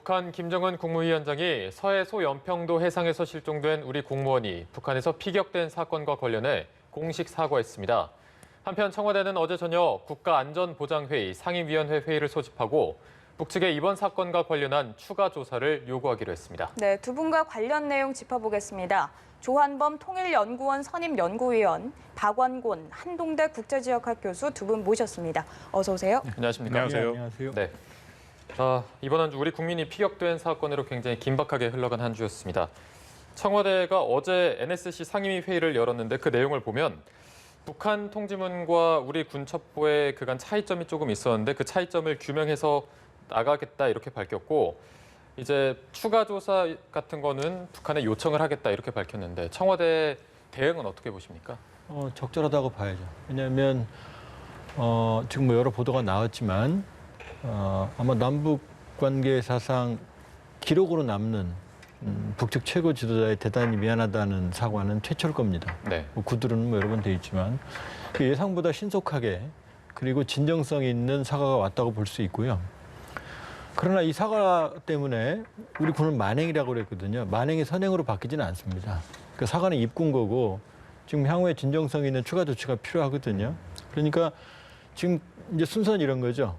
북한 김정은 국무위원장이 서해 소연평도 해상에서 실종된 우리 공무원이 북한에서 피격된 사건과 관련해 공식 사과했습니다. 한편 청와대는 어제 저녁 국가안전보장회의 상임위원회 회의를 소집하고 북측에 이번 사건과 관련한 추가 조사를 요구하기로 했습니다. 네, 두 분과 관련 내용 짚어보겠습니다. 조한범 통일연구원 선임연구위원, 박원곤 한동대 국제지역학 교수 두 분 모셨습니다. 어서 오세요. 안녕하십니까? 안녕하세요. 안녕하세요. 네. 이번 한 주 우리 국민이 피격된 사건으로 굉장히 긴박하게 흘러간 한 주였습니다. 청와대가 어제 NSC 상임위 회의를 열었는데 그 내용을 보면 북한 통지문과 우리 군첩보의 그간 차이점이 조금 있었는데 그 차이점을 규명해서 나가겠다 이렇게 밝혔고 이제 추가 조사 같은 거는 북한에 요청을 하겠다 이렇게 밝혔는데 청와대 대응은 어떻게 보십니까? 적절하다고 봐야죠. 왜냐하면 지금 여러 보도가 나왔지만 아마 남북 관계 사상 기록으로 남는 북측 최고 지도자의 대단히 미안하다는 사과는 최초일 겁니다. 네. 구두로는 여러 번 돼 있지만 예상보다 신속하게 그리고 진정성 있는 사과가 왔다고 볼 수 있고요. 그러나 이 사과 때문에 우리 군은 만행이라고 그랬거든요. 만행이 선행으로 바뀌지는 않습니다. 그 사과는 입군 거고 지금 향후에 진정성 있는 추가 조치가 필요하거든요. 그러니까 지금 이제 순서는 이런 거죠.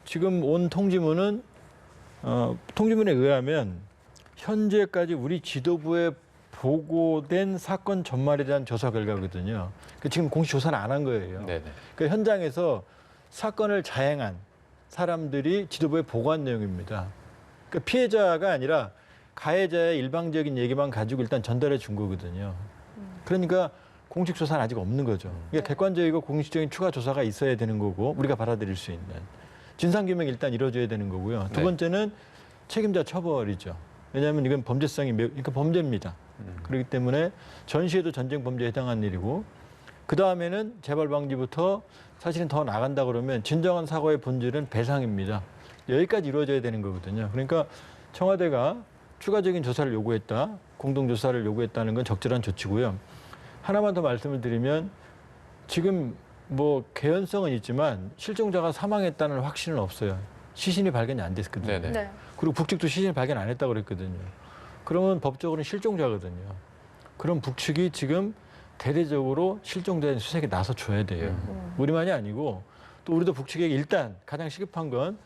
지금 온 통지문은 통지문에 의하면 현재까지 우리 지도부에 보고된 사건 전말에 대한 조사 결과거든요. 지금 공식 조사는 안 한 거예요. 네네. 그러니까 현장에서 사건을 자행한 사람들이 지도부에 보고한 내용입니다. 그러니까 피해자가 아니라 가해자의 일방적인 얘기만 가지고 일단 전달해 준 거거든요. 그러니까 공식 조사는 아직 없는 거죠. 그러니까 객관적이고 공식적인 추가 조사가 있어야 되는 거고 우리가 받아들일 수 있는 진상규명이 일단 이루어져야 되는 거고요. 두 번째는 책임자 처벌이죠. 왜냐하면 이건 범죄성이 그러니까 범죄입니다. 그렇기 때문에 전시에도 전쟁 범죄에 해당하는 일이고 그 다음에는 재발 방지부터 사실은 더 나간다 그러면 진정한 사고의 본질은 배상입니다. 여기까지 이루어져야 되는 거거든요. 그러니까 청와대가 추가적인 조사를 요구했다, 공동조사를 요구했다는 건 적절한 조치고요. 하나만 더 말씀을 드리면 지금 뭐 개연성은 있지만 실종자가 사망했다는 확신은 없어요. 시신이 발견이 안 됐거든요. 네네. 네. 그리고 북측도 시신을 발견 안 했다고 그랬거든요. 그러면 법적으로는 실종자거든요. 그럼 북측이 지금 대대적으로 실종된 수색에 나서 줘야 돼요. 우리만이 아니고 또 우리도 북측에게 일단 가장 시급한 건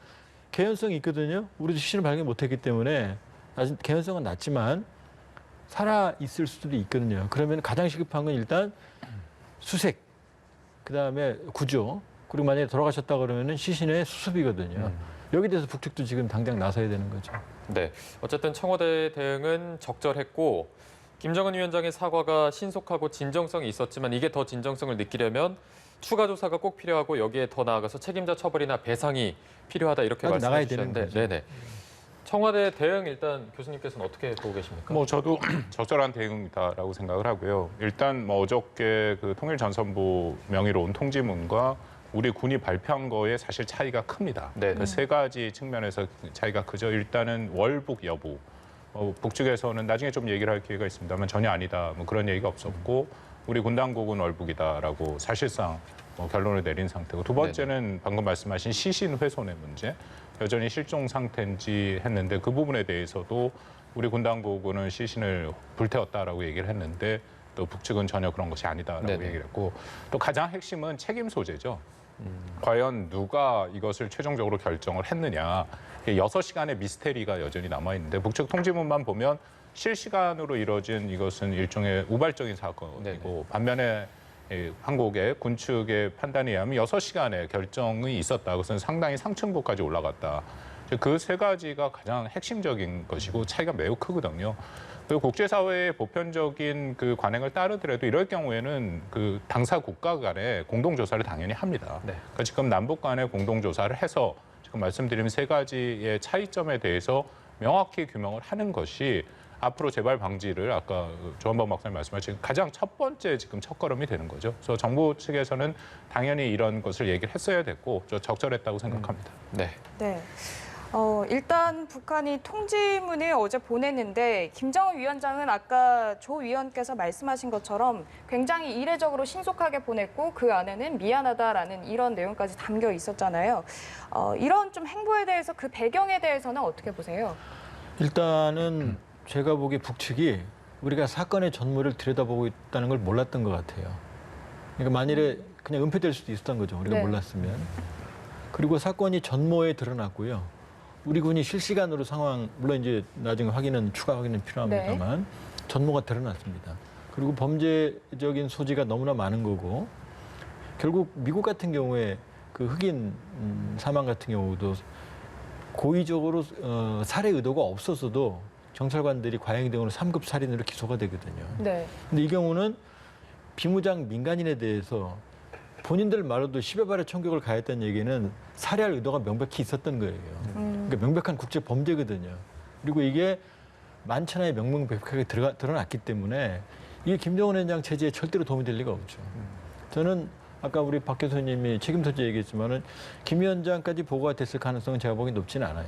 개연성이 있거든요. 우리도 시신을 발견 못했기 때문에 아직 개연성은 낮지만 살아 있을 수도 있거든요. 그러면 가장 시급한 건 일단 수색, 그다음에 구조, 그리고 만약에 돌아가셨다 그러면은 시신의 수습이거든요. 여기 대해서 북측도 지금 당장 나서야 되는 거죠. 네. 어쨌든 청와대 대응은 적절했고 김정은 위원장의 사과가 신속하고 진정성이 있었지만 이게 더 진정성을 느끼려면 추가 조사가 꼭 필요하고 여기에 더 나아가서 책임자 처벌이나 배상이 필요하다 이렇게 말씀해 주셨는데 네네. 청와대 대응 일단 교수님께서는 어떻게 보고 계십니까? 저도 적절한 대응이다라고 생각을 하고요. 일단 어저께 그 통일전선부 명의로 온 통지문과 우리 군이 발표한 거에 사실 차이가 큽니다. 그 세 가지 측면에서 차이가 크죠. 일단은 월북 여부. 북측에서는 나중에 좀 얘기를 할 기회가 있습니다만 전혀 아니다. 뭐 그런 얘기가 없었고 우리 군 당국은 월북이다라고 사실상 결론을 내린 상태고 두 번째는 방금 말씀하신 시신 훼손의 문제. 여전히 실종 상태인지 했는데 그 부분에 대해서도 우리 군 당국은 시신을 불태웠다라고 얘기를 했는데 또 북측은 전혀 그런 것이 아니다라고 얘기를 했고 또 가장 핵심은 책임 소재죠. 과연 누가 이것을 최종적으로 결정을 했느냐. 6시간의 미스테리가 여전히 남아있는데 북측 통지문만 보면 실시간으로 이뤄진 이것은 일종의 우발적인 사건이고 반면에 한국의 군 측의 판단에 의하면 6시간의 결정이 있었다. 그것은 상당히 상층부까지 올라갔다. 그 세 가지가 가장 핵심적인 것이고 차이가 매우 크거든요. 그리고 국제사회의 보편적인 그 관행을 따르더라도 이럴 경우에는 그 당사 국가 간에 공동조사를 당연히 합니다. 그러니까 지금 남북 간에 공동조사를 해서 지금 말씀드린 세 가지의 차이점에 대해서 명확히 규명을 하는 것이 앞으로 재발 방지를 아까 조한범 박사님 말씀하신 가장 첫 번째 지금 첫걸음이 되는 거죠. 그래서 정부 측에서는 당연히 이런 것을 얘기를 했어야 됐고 적절했다고 생각합니다. 네. 네. 일단 북한이 통지문을 어제 보냈는데 김정은 위원장은 아까 조 위원께서 말씀하신 것처럼 굉장히 이례적으로 신속하게 보냈고 그 안에는 미안하다라는 이런 내용까지 담겨 있었잖아요. 이런 좀 행보에 대해서 그 배경에 대해서는 어떻게 보세요? 일단은 제가 보기에 북측이 우리가 사건의 전모를 들여다보고 있다는 걸 몰랐던 것 같아요. 그러니까 만일에 그냥 은폐될 수도 있었던 거죠. 우리가 네. 몰랐으면. 그리고 사건이 전모에 드러났고요. 우리 군이 실시간으로 상황, 물론 이제 나중에 추가 확인은 필요합니다만 전모가 드러났습니다. 그리고 범죄적인 소지가 너무나 많은 거고 결국 미국 같은 경우에 그 흑인 사망 같은 경우도 고의적으로 살해 의도가 없었어도 경찰관들이 과잉 등으로 3급 살인으로 기소가 되거든요. 네. 근데 이 경우는 비무장 민간인에 대해서 본인들 말로도 10여 발의 총격을 가했다는 얘기는 살해할 의도가 명백히 있었던 거예요. 그러니까 명백한 국제 범죄거든요. 그리고 이게 만천하에 명명백백하게 드러났기 때문에 이게 김정은 위원장 체제에 절대로 도움이 될 리가 없죠. 저는 아까 우리 박 교수님이 책임 소재 얘기했지만은 김 위원장까지 보고가 됐을 가능성은 제가 보기엔 높지는 않아요.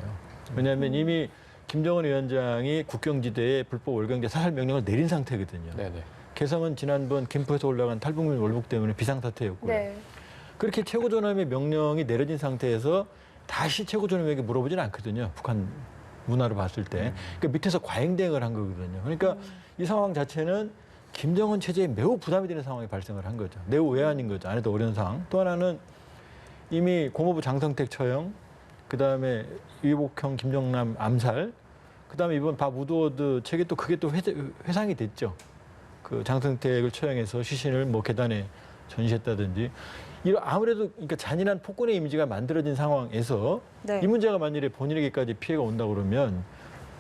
왜냐하면 이미 김정은 위원장이 국경지대에 불법 월경제 사살 명령을 내린 상태거든요. 네네. 개성은 지난번 김포에서 올라간 탈북민 월북 때문에 비상사태였고요. 네. 그렇게 최고존엄의 명령이 내려진 상태에서 다시 최고존엄에게 물어보지는 않거든요. 북한 문화로 봤을 때. 그러니까 밑에서 과잉대응을 한 거거든요. 그러니까 이 상황 자체는 김정은 체제에 매우 부담이 되는 상황이 발생을 한 거죠. 매우 외환인 거죠. 안에도 어려운 상황. 또 하나는 이미 고모부 장성택 처형, 그다음에 유복형 김정남 암살, 그다음에 이번 밥 우드워드 책에 또 그게 또 회상이 됐죠. 그 장성택을 처형해서 시신을 뭐 계단에 전시했다든지 이런 아무래도 그러니까 잔인한 폭군의 이미지가 만들어진 상황에서 네. 이 문제가 만일에 본인에게까지 피해가 온다 그러면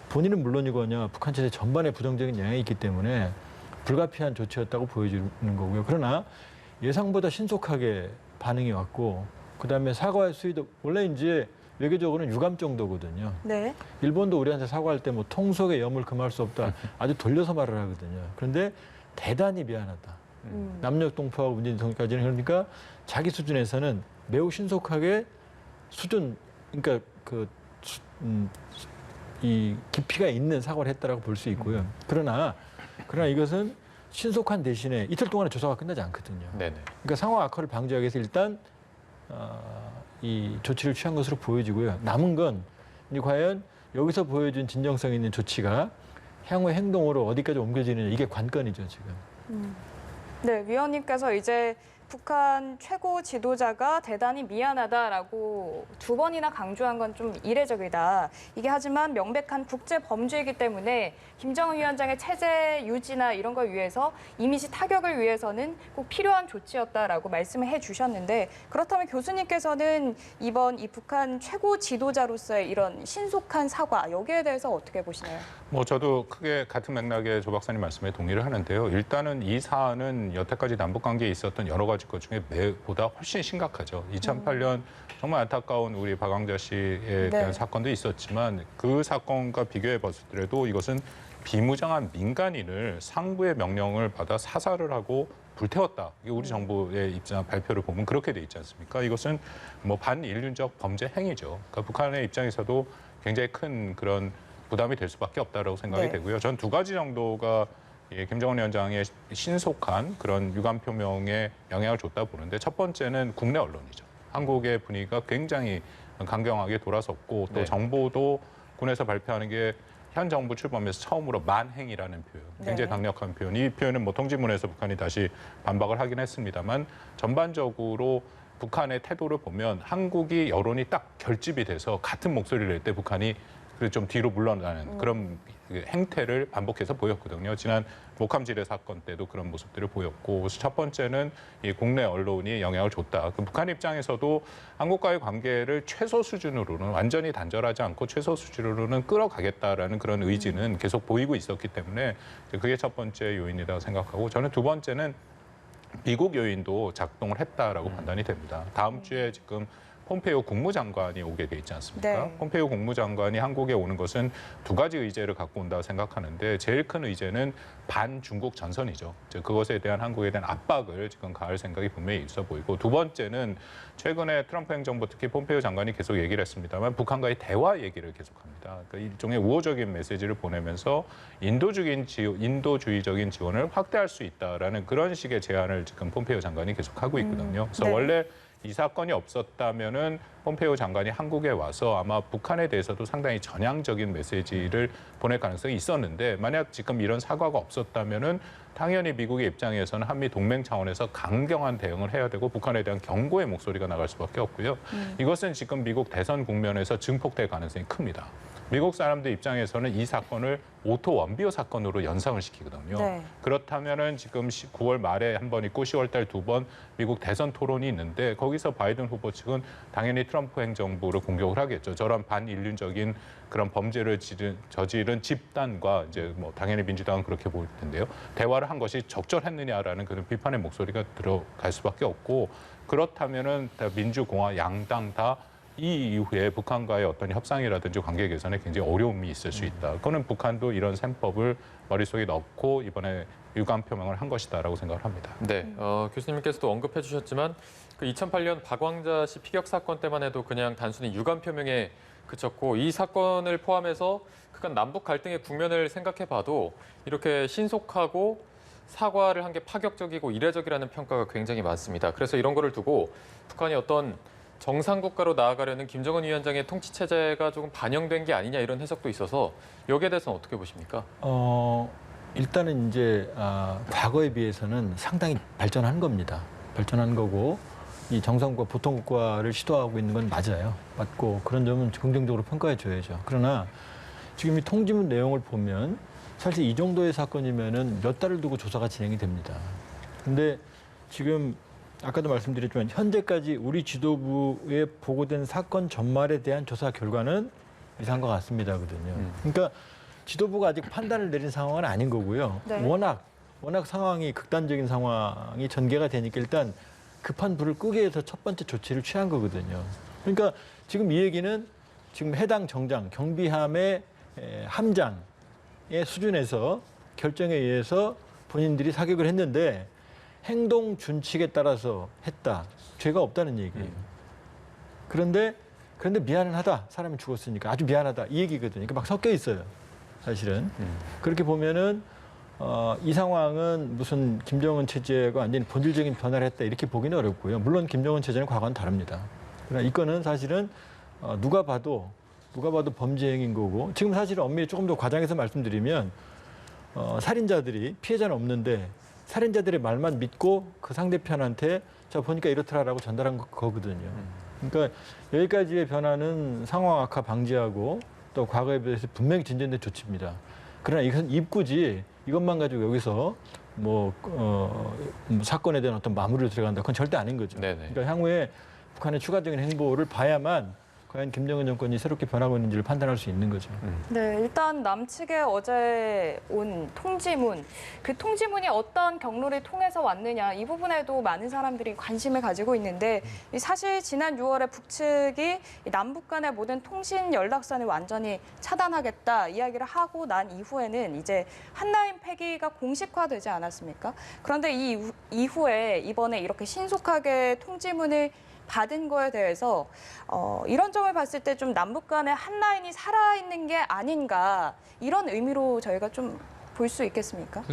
본인은 물론이거냐 북한 체제 전반에 부정적인 영향이 있기 때문에 불가피한 조치였다고 보여지는 거고요. 그러나 예상보다 신속하게 반응이 왔고 그다음에 사과의 수위도 원래 이제 외교적으로는 유감 정도거든요. 네. 일본도 우리한테 사과할 때 뭐 통속의 염을 금할 수 없다. 아주 돌려서 말을 하거든요. 그런데 대단히 미안하다. 남녘 동포하고 문재인 정까지는 그러니까 자기 수준에서는 매우 신속하게 그러니까 이 깊이가 있는 사과를 했다라고 볼 수 있고요. 그러나 이것은 신속한 대신에 이틀 동안의 조사가 끝나지 않거든요. 네네. 그러니까 상황 악화를 방지하기 위해서 일단 이 조치를 취한 것으로 보여지고요. 남은 건 이제 과연 여기서 보여준 진정성 있는 조치가 향후 행동으로 어디까지 옮겨지느냐 이게 관건이죠 지금. 네, 위원님께서 이제 북한 최고 지도자가 대단히 미안하다라고 2번이나 강조한 건 좀 이례적이다. 이게 하지만 명백한 국제 범죄이기 때문에 김정은 위원장의 체제 유지나 이런 걸 위해서 이미지 타격을 위해서는 꼭 필요한 조치였다라고 말씀을 해주셨는데 그렇다면 교수님께서는 이번 이 북한 최고 지도자로서의 이런 신속한 사과 여기에 대해서 어떻게 보시나요? 뭐 저도 크게 같은 맥락의 조 박사님 말씀에 동의를 하는데요. 일단은 이 사안은 여태까지 남북 관계에 있었던 여러 가지 것 중에 보다 훨씬 심각하죠. 2008년 정말 안타까운 우리 박광자 씨에 대한 사건도 있었지만 그 사건과 비교해 봤더라도 이것은 비무장한 민간인을 상부의 명령을 받아 사살을 하고 불태웠다. 이게 우리 정부의 입장 발표를 보면 그렇게 돼 있지 않습니까? 이것은 뭐 반인륜적 범죄 행위죠. 그러니까 북한의 입장에서도 굉장히 큰 그런 부담이 될 수밖에 없다라고 생각이 되고요. 전 2가지 정도가 김정은 위원장의 신속한 그런 유감 표명에 영향을 줬다 보는데 첫 번째는 국내 언론이죠. 한국의 분위기가 굉장히 강경하게 돌아섰고 또 정보도 군에서 발표하는 게 현 정부 출범에서 처음으로 만행이라는 표현, 굉장히 강력한 표현. 이 표현은 뭐 통지문에서 북한이 다시 반박을 하긴 했습니다만 전반적으로 북한의 태도를 보면 한국이 여론이 딱 결집이 돼서 같은 목소리를 낼 때 북한이 좀 뒤로 물러나는 그런 행태를 반복해서 보였거든요. 지난 목함지뢰 사건 때도 그런 모습들을 보였고 그래서 첫 번째는 이 국내 언론이 영향을 줬다. 북한 입장에서도 한국과의 관계를 최소 수준으로는 완전히 단절하지 않고 최소 수준으로는 끌어가겠다라는 그런 의지는 계속 보이고 있었기 때문에 그게 첫 번째 요인이라고 생각하고 저는 2번째는 미국 요인도 작동을 했다라고 판단이 됩니다. 다음 주에 지금 폼페이오 국무장관이 오게 돼 있지 않습니까? 네. 폼페이오 국무장관이 한국에 오는 것은 2가지 의제를 갖고 온다고 생각하는데 제일 큰 의제는 반중국 전선이죠. 즉 그것에 대한 한국에 대한 압박을 지금 가할 생각이 분명히 있어 보이고 2번째는 최근에 트럼프 행정부 특히 폼페이오 장관이 계속 얘기를 했습니다만 북한과의 대화 얘기를 계속합니다. 그러니까 일종의 우호적인 메시지를 보내면서 인도주의적인 지원을 확대할 수 있다라는 그런 식의 제안을 지금 폼페이오 장관이 계속하고 있거든요. 그래서 원래 이 사건이 없었다면은 폼페이오 장관이 한국에 와서 아마 북한에 대해서도 상당히 전향적인 메시지를 보낼 가능성이 있었는데 만약 지금 이런 사과가 없었다면은 당연히 미국의 입장에서는 한미 동맹 차원에서 강경한 대응을 해야 되고 북한에 대한 경고의 목소리가 나갈 수밖에 없고요. 이것은 지금 미국 대선 국면에서 증폭될 가능성이 큽니다. 미국 사람들 입장에서는 이 사건을 오토 원비호 사건으로 연상을 시키거든요. 네. 그렇다면은 지금 9월 말에 한 번 있고 10월 달 2번 미국 대선 토론이 있는데 거기서 바이든 후보 측은 당연히 트럼프 행정부를 공격을 하겠죠. 저런 반인륜적인 그런 범죄를 저지른 집단과 이제 뭐 당연히 민주당은 그렇게 보일 텐데요. 대화를 한 것이 적절했느냐라는 그런 비판의 목소리가 들어갈 수밖에 없고 그렇다면은 민주공화 양당 다 이 이후에 북한과의 어떤 협상이라든지 관계 개선에 굉장히 어려움이 있을 수 있다. 그거는 북한도 이런 셈법을 머릿속에 넣고 이번에 유감 표명을 한 것이다라고 생각을 합니다. 네, 교수님께서도 언급해 주셨지만 그 2008년 박왕자 씨 피격 사건 때만 해도 그냥 단순히 유감 표명에 그쳤고 이 사건을 포함해서 그간 남북 갈등의 국면을 생각해 봐도 이렇게 신속하고 사과를 한 게 파격적이고 이례적이라는 평가가 굉장히 많습니다. 그래서 이런 거를 두고 북한이 어떤 정상 국가로 나아가려는 김정은 위원장의 통치 체제가 조금 반영된 게 아니냐 이런 해석도 있어서 여기에 대해서는 어떻게 보십니까? 일단은 이제 과거에 비해서는 상당히 발전한 겁니다. 발전한 거고 이 정상국가 보통국가를 시도하고 있는 건 맞아요. 맞고 그런 점은 긍정적으로 평가해 줘야죠. 그러나 지금 이 통지문 내용을 보면 사실 이 정도의 사건이면은 몇 달을 두고 조사가 진행이 됩니다. 근데 지금 아까도 말씀드렸지만 현재까지 우리 지도부에 보고된 사건 전말에 대한 조사 결과는 이상한 것 같습니다거든요. 그러니까 지도부가 아직 판단을 내린 상황은 아닌 거고요. 네. 워낙 상황이 극단적인 상황이 전개가 되니까 일단 급한 불을 끄기 위해서 첫 번째 조치를 취한 거거든요. 그러니까 지금 이 얘기는 지금 해당 정장 경비함의 함장의 수준에서 결정에 의해서 본인들이 사격을 했는데 행동 준칙에 따라서 했다. 죄가 없다는 얘기예요. 그런데 미안은 하다. 사람이 죽었으니까 아주 미안하다. 이 얘기거든요. 그러니까 막 섞여 있어요. 사실은. 그렇게 보면은 이 상황은 무슨 김정은 체제가 완전히 본질적인 변화를 했다. 이렇게 보기는 어렵고요. 물론 김정은 체제는 과거와는 다릅니다. 그러나 이거는 사실은 누가 봐도 범죄 행위인 거고 지금 사실은 엄밀히 조금 더 과장해서 말씀드리면 살인자들이 피해자는 없는데 살인자들의 말만 믿고 그 상대편한테 자 보니까 이렇더라라고 전달한 거거든요. 그러니까 여기까지의 변화는 상황 악화 방지하고 또 과거에 비해서 분명히 진전된 조치입니다. 그러나 이것은 입구지 이것만 가지고 여기서 사건에 대한 어떤 마무리를 들어간다. 그건 절대 아닌 거죠. 네네. 그러니까 향후에 북한의 추가적인 행보를 봐야만 과연 김정은 정권이 새롭게 변하고 있는지를 판단할 수 있는 거죠. 네, 일단 남측에 어제 온 통지문, 그 통지문이 어떤 경로를 통해서 왔느냐 이 부분에도 많은 사람들이 관심을 가지고 있는데 사실 지난 6월에 북측이 남북 간의 모든 통신 연락선을 완전히 차단하겠다 이야기를 하고 난 이후에는 이제 한라인 폐기가 공식화되지 않았습니까? 그런데 이 이후에 이번에 이렇게 신속하게 통지문을 받은 거에 대해서 이런 점을 봤을 때 좀 남북 간의 한 라인이 살아있는 게 아닌가 이런 의미로 저희가 좀 볼 수 있겠습니까?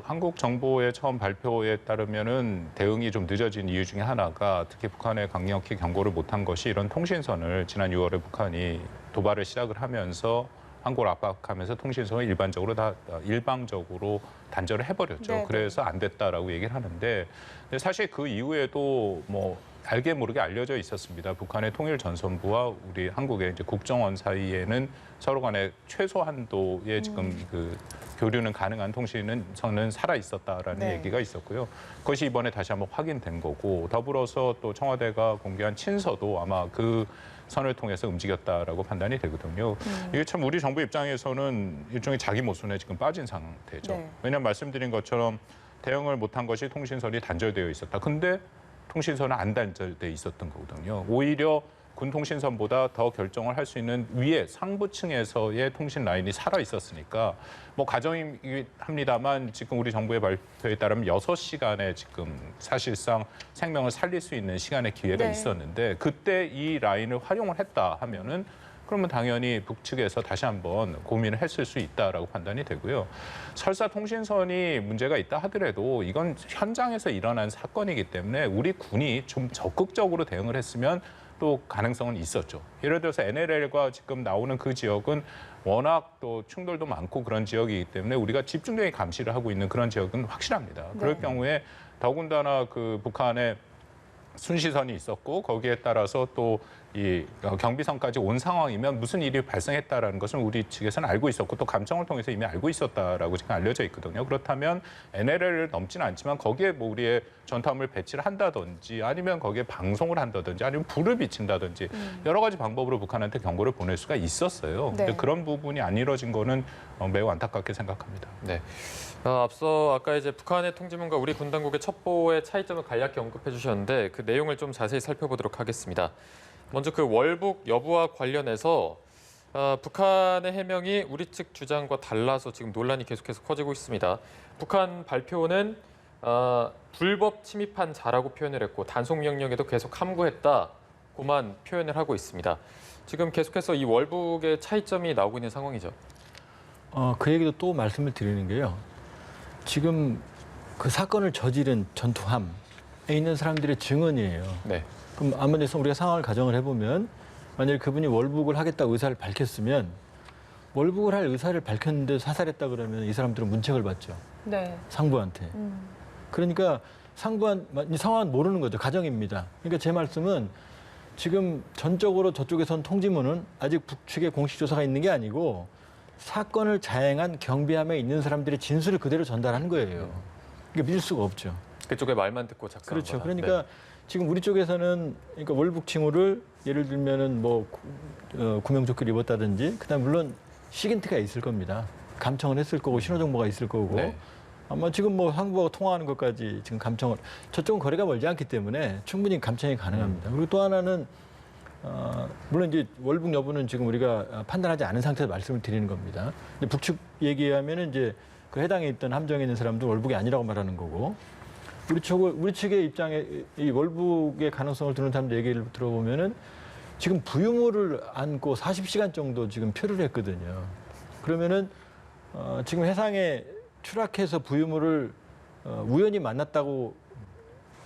한국 정부의 처음 발표에 따르면은 대응이 좀 늦어진 이유 중에 하나가 특히 북한에 강력히 경고를 못한 것이 이런 통신선을 지난 6월에 북한이 도발을 시작을 하면서 한국을 압박하면서 통신선을 일방적으로 단절을 해버렸죠. 네네. 그래서 안 됐다라고 얘기를 하는데 근데 사실 그 이후에도 알게 모르게 알려져 있었습니다. 북한의 통일 전선부와 우리 한국의 이제 국정원 사이에는 서로 간에 최소 한도의 지금 그 교류는 가능한 통신선은 살아 있었다라는 네. 얘기가 있었고요. 그것이 이번에 다시 한번 확인된 거고 더불어서 또 청와대가 공개한 친서도 아마 그 선을 통해서 움직였다라고 판단이 되거든요. 이게 참 우리 정부 입장에서는 일종의 자기 모순에 지금 빠진 상태죠. 네. 왜냐하면 말씀드린 것처럼 대응을 못한 것이 통신선이 단절되어 있었다. 근데 통신선은 안 단절돼 있었던 거거든요. 오히려 군 통신선보다 더 결정을 할 수 있는 위에 상부층에서의 통신 라인이 살아 있었으니까 가정입니다만 지금 우리 정부의 발표에 따르면 6시간의 지금 사실상 생명을 살릴 수 있는 시간의 기회가 네. 있었는데 그때 이 라인을 활용을 했다 하면은 그러면 당연히 북측에서 다시 한번 고민을 했을 수 있다라고 판단이 되고요. 설사 통신선이 문제가 있다 하더라도 이건 현장에서 일어난 사건이기 때문에 우리 군이 좀 적극적으로 대응을 했으면 또 가능성은 있었죠. 예를 들어서 NLL과 지금 나오는 그 지역은 워낙 또 충돌도 많고 그런 지역이기 때문에 우리가 집중적인 감시를 하고 있는 그런 지역은 확실합니다. 그럴 경우에 더군다나 그 북한의 순시선이 있었고 거기에 따라서 또 이 경비선까지 온 상황이면 무슨 일이 발생했다라는 것은 우리 측에서는 알고 있었고 또 감청을 통해서 이미 알고 있었다라고 지금 알려져 있거든요. 그렇다면 NLL을 넘지는 않지만 거기에 뭐 우리의 전투함을 배치를 한다든지 아니면 거기에 방송을 한다든지 아니면 불을 비친다든지 여러 가지 방법으로 북한한테 경고를 보낼 수가 있었어요. 근데 네. 그런 부분이 안 이뤄진 거는 매우 안타깝게 생각합니다. 네. 앞서 아까 이제 북한의 통지문과 우리 군 당국의 첩보의 차이점을 간략히 언급해 주셨는데 그 내용을 좀 자세히 살펴보도록 하겠습니다. 먼저 그 월북 여부와 관련해서 북한의 해명이 우리 측 주장과 달라서 지금 논란이 계속해서 커지고 있습니다. 북한 발표는 불법 침입한 자라고 표현을 했고 단속 명령에도 계속 함구했다고만 표현을 하고 있습니다. 지금 계속해서 이 월북의 차이점이 나오고 있는 상황이죠. 그 얘기도 또 말씀을 드리는 게요. 지금 그 사건을 저지른 전투함에 있는 사람들의 증언이에요. 네. 그럼 아무래도 우리가 상황을 가정을 해보면 만약에 그분이 월북을 하겠다고 의사를 밝혔으면 월북을 할 의사를 밝혔는데 사살했다 그러면 이 사람들은 문책을 받죠. 네. 상부한테. 그러니까 상부한 이 상황은 모르는 거죠. 가정입니다. 그러니까 제 말씀은 지금 전적으로 저쪽에선 통지문은 아직 북측의 공식 조사가 있는 게 아니고 사건을 자행한 경비함에 있는 사람들의 진술을 그대로 전달하는 거예요. 그러니까 믿을 수가 없죠. 그쪽의 말만 듣고 작성한 그렇죠. 거다. 그러니까 네. 지금 우리 쪽에서는 그러니까 월북 징후를 예를 들면은 뭐 구명조끼를 입었다든지 그다음 물론 시긴트가 있을 겁니다. 감청을 했을 거고 신호정보가 있을 거고 네. 아마 지금 뭐 상부하고 통화하는 것까지 지금 감청을 저쪽은 거리가 멀지 않기 때문에 충분히 감청이 가능합니다. 그리고 또 하나는 물론 이제 월북 여부는 지금 우리가 판단하지 않은 상태에서 말씀을 드리는 겁니다. 근데 북측 얘기하면은 이제 그 해당에 있던 함정에 있는 사람들 월북이 아니라고 말하는 거고 우리 측의 입장에 이 월북의 가능성을 두는 사람들 얘기를 들어보면은 지금 부유물을 안고 40시간 정도 지금 표류를 했거든요. 그러면은 지금 해상에 추락해서 부유물을 우연히 만났다고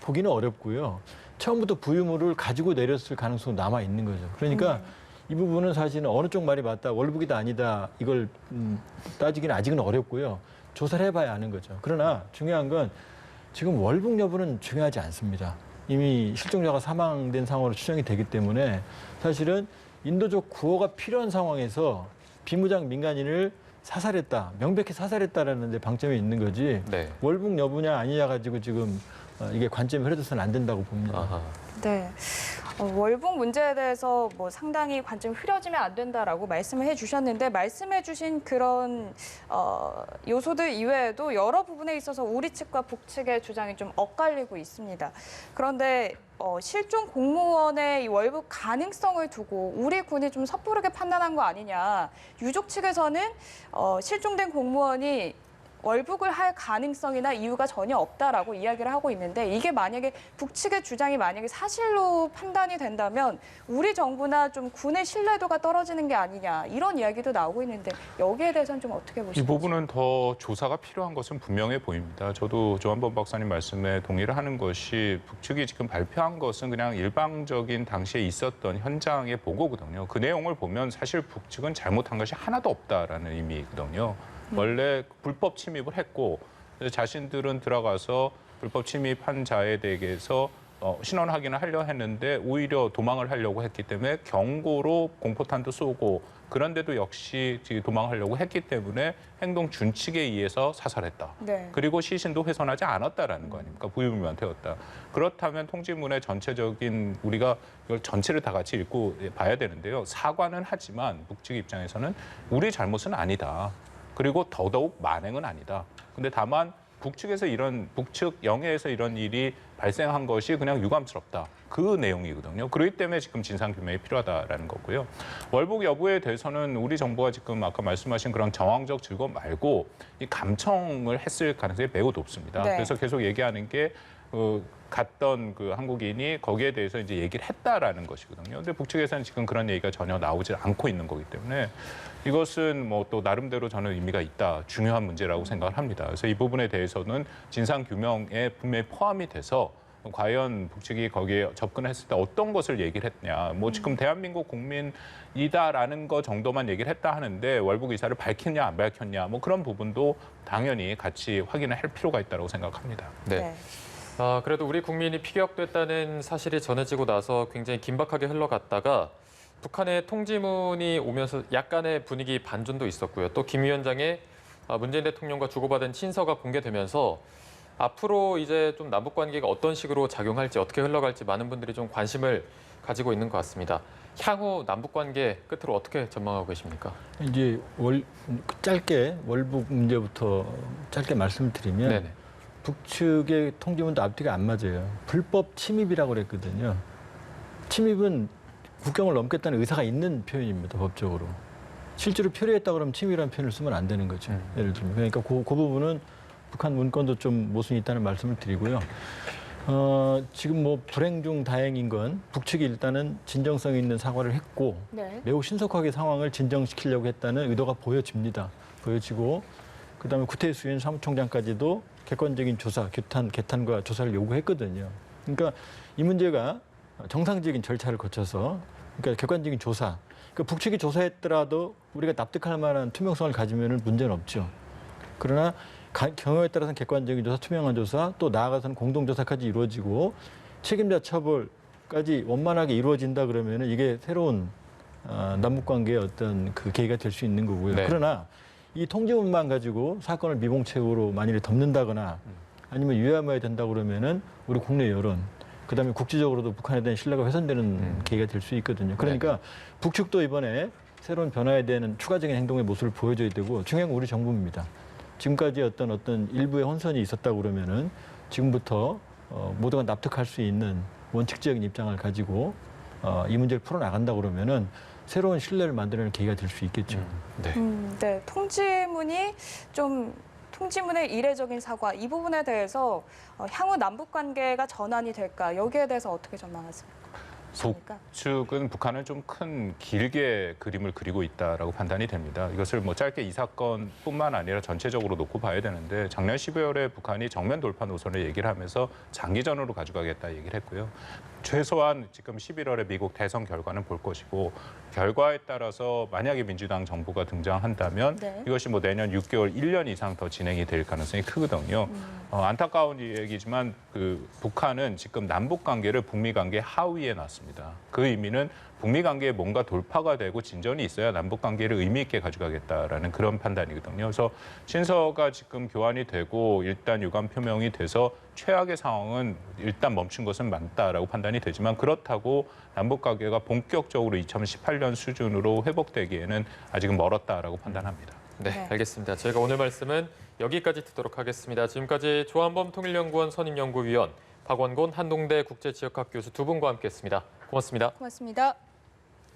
보기는 어렵고요. 처음부터 부유물을 가지고 내렸을 가능성이 남아 있는 거죠. 그러니까 이 부분은 사실은 어느 쪽 말이 맞다, 월북이다 아니다 이걸 따지기는 아직은 어렵고요. 조사를 해봐야 아는 거죠. 그러나 중요한 건 지금 월북 여부는 중요하지 않습니다. 이미 실종자가 사망된 상황으로 추정이 되기 때문에 사실은 인도적 구호가 필요한 상황에서 비무장 민간인을 사살했다, 명백히 사살했다라는 데 방점이 있는 거지 네. 월북 여부냐 아니냐 가지고 지금 이게 관점이 흐려져서는 안 된다고 봅니다. 아하. 네. 월북 문제에 대해서 뭐 상당히 관점이 흐려지면 안 된다라고 말씀을 해주셨는데 말씀해주신 그런 요소들 이외에도 여러 부분에 있어서 우리 측과 북측의 주장이 좀 엇갈리고 있습니다. 그런데 실종 공무원의 이 월북 가능성을 두고 우리 군이 좀 섣부르게 판단한 거 아니냐. 유족 측에서는 실종된 공무원이 월북을 할 가능성이나 이유가 전혀 없다라고 이야기를 하고 있는데 이게 만약에 북측의 주장이 만약에 사실로 판단이 된다면 우리 정부나 좀 군의 신뢰도가 떨어지는 게 아니냐 이런 이야기도 나오고 있는데 여기에 대해서는 좀 어떻게 보시나요? 이 부분은 더 조사가 필요한 것은 분명해 보입니다. 저도 조한범 박사님 말씀에 동의를 하는 것이 북측이 지금 발표한 것은 그냥 일방적인 당시에 있었던 현장의 보고거든요. 그 내용을 보면 사실 북측은 잘못한 것이 하나도 없다라는 의미거든요. 원래 불법 침입을 했고 자신들은 들어가서 불법 침입한 자에 대해서 신원 확인을 하려 했는데 오히려 도망을 하려고 했기 때문에 경고로 공포탄도 쏘고 그런데도 역시 도망하려고 했기 때문에 행동 준칙에 의해서 사살했다. 네. 그리고 시신도 훼손하지 않았다라는 거 아닙니까? 부유물만 되었다. 그렇다면 통지문의 전체적인 우리가 이걸 전체를 다 같이 읽고 봐야 되는데요. 사과는 하지만 북측 입장에서는 우리 잘못은 아니다. 그리고 더더욱 만행은 아니다. 근데 다만 북측 영해에서 이런 일이 발생한 것이 그냥 유감스럽다. 그 내용이거든요. 그렇기 때문에 지금 진상규명이 필요하다라는 거고요. 월북 여부에 대해서는 우리 정부가 지금 아까 말씀하신 그런 정황적 증거 말고 이 감청을 했을 가능성이 매우 높습니다. 네. 그래서 계속 얘기하는 게 갔던 그 한국인이 거기에 대해서 이제 얘기를 했다라는 것이거든요. 근데 북측에서는 지금 그런 얘기가 전혀 나오지 않고 있는 거기 때문에 이것은 뭐 또 나름대로 저는 의미가 있다, 중요한 문제라고 생각을 합니다. 그래서 이 부분에 대해서는 진상 규명에 분명히 포함이 돼서 과연 북측이 거기에 접근했을 때 어떤 것을 얘기를 했냐. 뭐 지금 대한민국 국민이다라는 거 정도만 얘기를 했다 하는데 월북 의사를 밝혔냐 안 밝혔냐 뭐 그런 부분도 당연히 같이 확인을 할 필요가 있다고 생각합니다. 네. 그래도 우리 국민이 피격됐다는 사실이 전해지고 나서 굉장히 긴박하게 흘러갔다가 북한의 통지문이 오면서 약간의 분위기 반전도 있었고요. 또 김 위원장의 문재인 대통령과 주고받은 친서가 공개되면서 앞으로 이제 좀 남북 관계가 어떤 식으로 작용할지 어떻게 흘러갈지 많은 분들이 좀 관심을 가지고 있는 것 같습니다. 향후 남북 관계 끝으로 어떻게 전망하고 계십니까? 이제 짧게 월북 문제부터 짧게 말씀드리면 네네. 북측의 통지문도 앞뒤가 안 맞아요. 불법 침입이라고 그랬거든요. 침입은 국경을 넘겠다는 의사가 있는 표현입니다, 법적으로. 실제로 표류했다 그러면 침입이라는 표현을 쓰면 안 되는 거죠. 예를 들면. 그러니까 그 부분은 북한 문건도 좀 모순이 있다는 말씀을 드리고요. 지금 뭐 불행 중 다행인 건 북측이 일단은 진정성 있는 사과를 했고 네. 매우 신속하게 상황을 진정시키려고 했다는 의도가 보여집니다. 보여지고 그다음에 구태수 유엔 사무총장까지도 객관적인 조사, 개탄과 조사를 요구했거든요. 그러니까 이 문제가 정상적인 절차를 거쳐서 그러니까 객관적인 조사. 그러니까 북측이 조사했더라도 우리가 납득할 만한 투명성을 가지면 문제는 없죠. 그러나 경우에 따라서는 객관적인 조사, 투명한 조사, 또 나아가서는 공동조사까지 이루어지고 책임자 처벌까지 원만하게 이루어진다 그러면 이게 새로운 남북관계의 어떤 그 계기가 될 수 있는 거고요. 네. 그러나 이 통지문만 가지고 사건을 미봉책으로 만일에 덮는다거나 아니면 유야무야 된다 그러면은 우리 국내 여론, 그다음에 국제적으로도 북한에 대한 신뢰가 훼손되는 계기가 될 수 있거든요. 그러니까 북측도 이번에 새로운 변화에 대한 추가적인 행동의 모습을 보여줘야 되고 중요한 건 우리 정부입니다. 지금까지 어떤 일부의 혼선이 있었다고 그러면은 지금부터 모두가 납득할 수 있는 원칙적인 입장을 가지고 이 문제를 풀어나간다고 그러면은 새로운 신뢰를 만드는 계기가 될 수 있겠죠. 네. 네. 통지문의 이례적인 사과 이 부분에 대해서 향후 남북 관계가 전환이 될까 여기에 대해서 어떻게 전망하십니까? 북측은 북한은 좀 길게 그림을 그리고 있다라고 판단이 됩니다. 이것을 뭐 짧게 이 사건뿐만 아니라 전체적으로 놓고 봐야 되는데 작년 12월에 북한이 정면 돌파 노선을 얘기를 하면서 장기전으로 가져가겠다 얘기를 했고요. 최소한 지금 11월에 미국 대선 결과는 볼 것이고 결과에 따라서 만약에 민주당 정부가 등장한다면 이것이 뭐 내년 6개월, 1년 이상 더 진행이 될 가능성이 크거든요. 안타까운 얘기지만 그 북한은 지금 남북 관계를 북미 관계 하위에 놨습니다. 그 의미는 북미 관계에 뭔가 돌파가 되고 진전이 있어야 남북 관계를 의미 있게 가져가겠다라는 그런 판단이거든요. 그래서 친서가 지금 교환이 되고 일단 유감 표명이 돼서 최악의 상황은 일단 멈춘 것은 맞다라고 판단이 되지만 그렇다고 남북 관계가 본격적으로 2018년 수준으로 회복되기에는 아직은 멀었다라고 판단합니다. 네, 알겠습니다. 저희가 오늘 말씀은 여기까지 듣도록 하겠습니다. 지금까지 조한범 통일연구원 선임연구위원, 박원곤 한동대 국제지역학 교수 두 분과 함께했습니다. 고맙습니다. 고맙습니다.